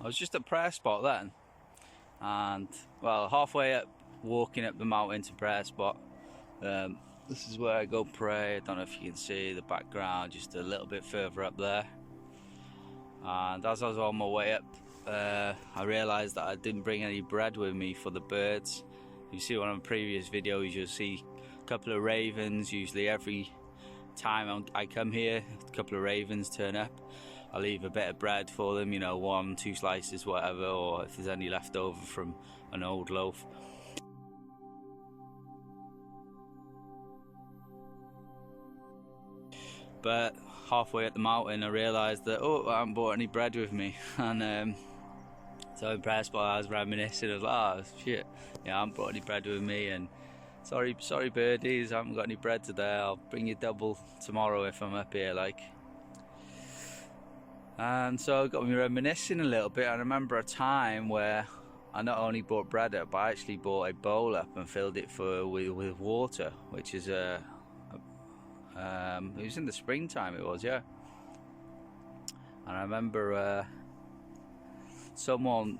I was just at prayer spot then, and well, halfway up, walking up the mountain to prayer spot. This is where I go pray. I don't know if you can see the background, just a little bit further up there. And as I was on my way up, I realised that I didn't bring any bread with me for the birds. You see one of the previous videos, you'll see a couple of ravens. Usually every time I come here, a couple of ravens turn up. I leave a bit of bread for them, you know, 1, 2 slices, whatever, or if there's any left over from an old loaf. But halfway up the mountain, I realised that, I haven't brought any bread with me. And so in prayer spot, I was reminiscing. I was like, oh shit, yeah, I haven't brought any bread with me. And sorry birdies, I haven't got any bread today. I'll bring you double tomorrow if I'm up here, like. And so it got me reminiscing a little bit. I remember a time where I not only brought bread up, but I actually brought a bowl up and filled it with water, which is it was in the springtime, it was, yeah. And I remember someone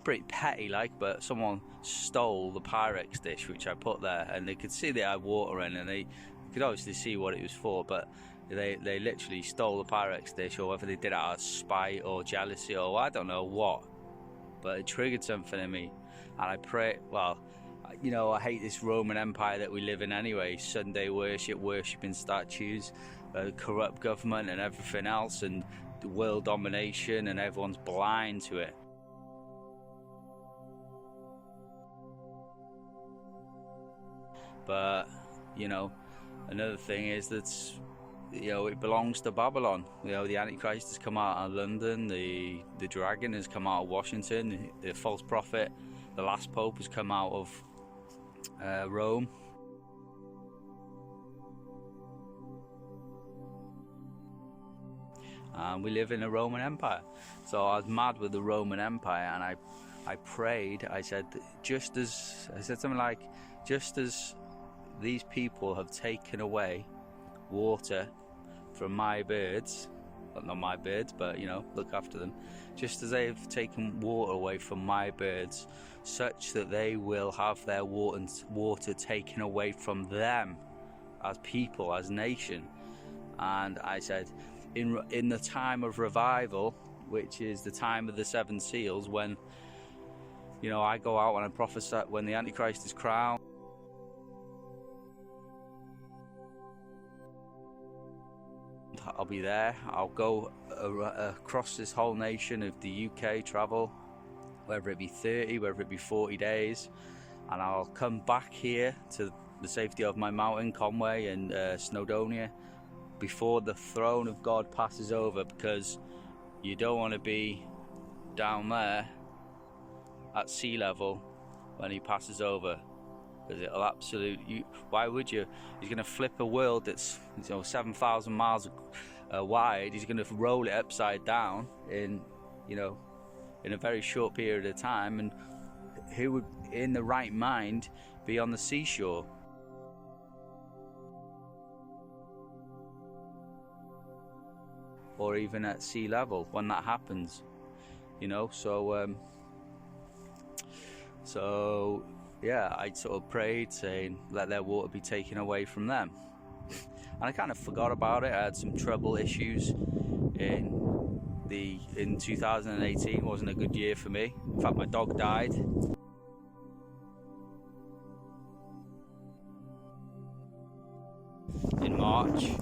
pretty petty like, but someone stole the Pyrex dish which I put there, and they could see that I had water in, and they could obviously see what it was for, but they literally stole the Pyrex dish, or whether they did it out of spite or jealousy or I don't know what, but it triggered something in me. And I pray, well, you know, I hate this Roman Empire that we live in anyway. Sunday worship, worshipping statues, corrupt government and everything else, and the world domination, and everyone's blind to it. But, you know, another thing is that, you know, it belongs to Babylon. You know, the Antichrist has come out of London, the dragon has come out of Washington, the false prophet, the last pope has come out of Rome. And we live in a Roman Empire. So I was mad with the Roman Empire, and I prayed. I said something like, just as these people have taken away water from my birds, well, not my birds, but you know, look after them, just as they've taken water away from my birds, such that they will have their water taken away from them as people, as nation. And I said, in the time of revival, which is the time of the 7 seals, when, you know, I go out and I prophesy when the Antichrist is crowned, I'll be there. I'll go across this whole nation of the UK, travel, whether it be 30, whether it be 40 days, and I'll come back here to the safety of my mountain, Conwy and Snowdonia, before the throne of God passes over, because you don't want to be down there at sea level when he passes over, because it'll absolutely, why would you? He's going to flip a world that's, you know, 7,000 miles wide. He's going to roll it upside down in, you know, in a very short period of time. And who would, in the right mind, be on the seashore? Or even at sea level when that happens, you know. So yeah, I sort of prayed saying, let their water be taken away from them. And I kind of forgot about it. I had some trouble issues in 2018. Wasn't a good year for me. In fact, my dog died. In March.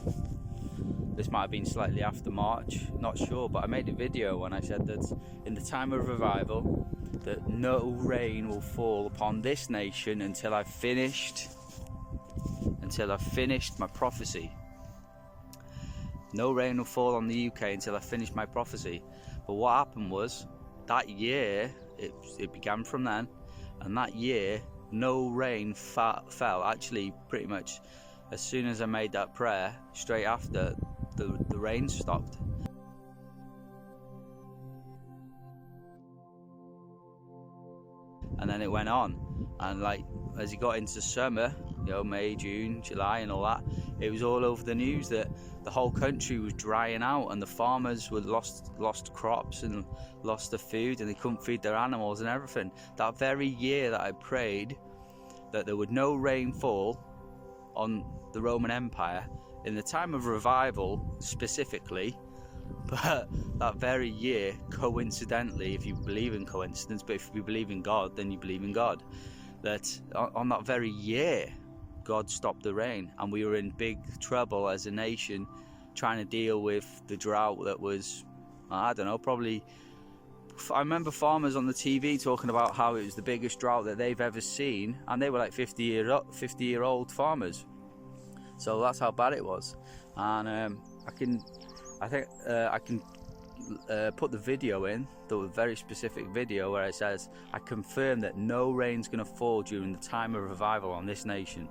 This might have been slightly after March, not sure, but I made a video when I said that in the time of revival, that no rain will fall upon this nation until I've finished my prophecy. No rain will fall on the UK until I finish my prophecy. But what happened was, that year, it began from then, and that year, no rain fell. Actually, pretty much, as soon as I made that prayer, straight after, the rain stopped. And then it went on, and like as it got into summer, you know, May, June, July and all that, it was all over the news that the whole country was drying out and the farmers were lost crops and lost the food and they couldn't feed their animals and everything. That very year that I prayed that there would no rain fall on the Roman Empire, in the time of revival specifically, but that very year, coincidentally, if you believe in coincidence, but if you believe in God, then you believe in God, that on that very year, God stopped the rain and we were in big trouble as a nation trying to deal with the drought that was, I don't know, probably, I remember farmers on the TV talking about how it was the biggest drought that they've ever seen, and they were like 50-year-old farmers. So that's how bad it was. And I can put the video in, the very specific video where it says, I confirm that no rain's going to fall during the time of revival on this nation.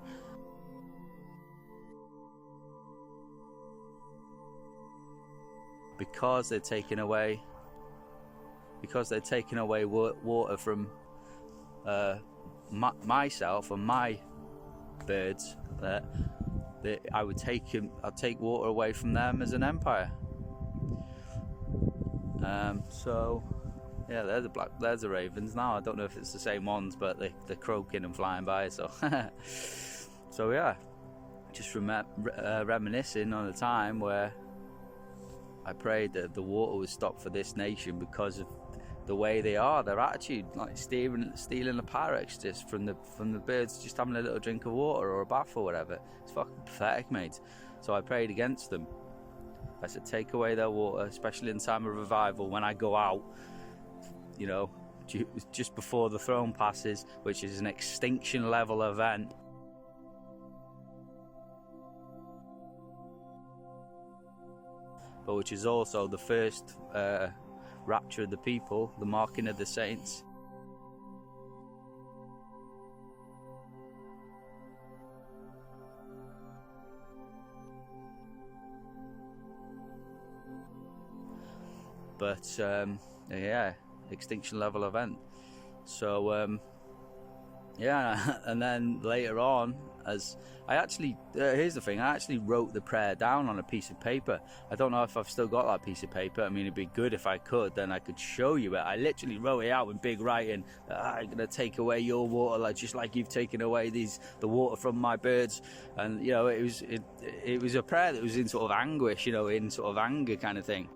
Because they're taking away water from myself and my birds, that I'd take water away from them as an empire. So yeah, there's the ravens now. I don't know if it's the same ones, but they're croaking and flying by. So so yeah, just reminiscing on a time where I prayed that the water would stop for this nation because of the way they are, their attitude, like stealing the Pyrex just from the birds, just having a little drink of water or a bath or whatever. It's fucking pathetic, mate. So I prayed against them. I said, take away their water, especially in time of revival, when I go out, you know, just before the throne passes, which is an extinction level event. But which is also the first rapture of the people, the marking of the saints. But yeah, extinction level event. So yeah, and then later on, as I actually, here's the thing, I actually wrote the prayer down on a piece of paper. I don't know if I've still got that piece of paper. I mean, it'd be good if I could, then I could show you it. I literally wrote it out in big writing. I'm going to take away your water, like just like you've taken away the water from my birds. And, you know, it was a prayer that was in sort of anguish, you know, in sort of anger kind of thing.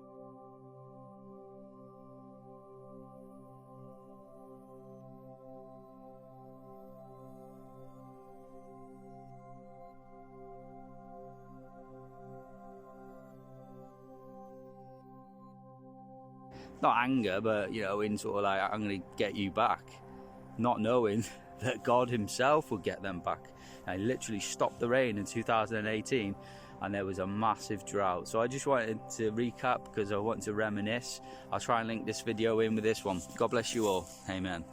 Not anger, but, you know, in sort of like, I'm going to get you back, not knowing that God himself would get them back. And he literally stopped the rain in 2018 and there was a massive drought. So I just wanted to recap because I wanted to reminisce. I'll try and link this video in with this one. God bless you all. Amen.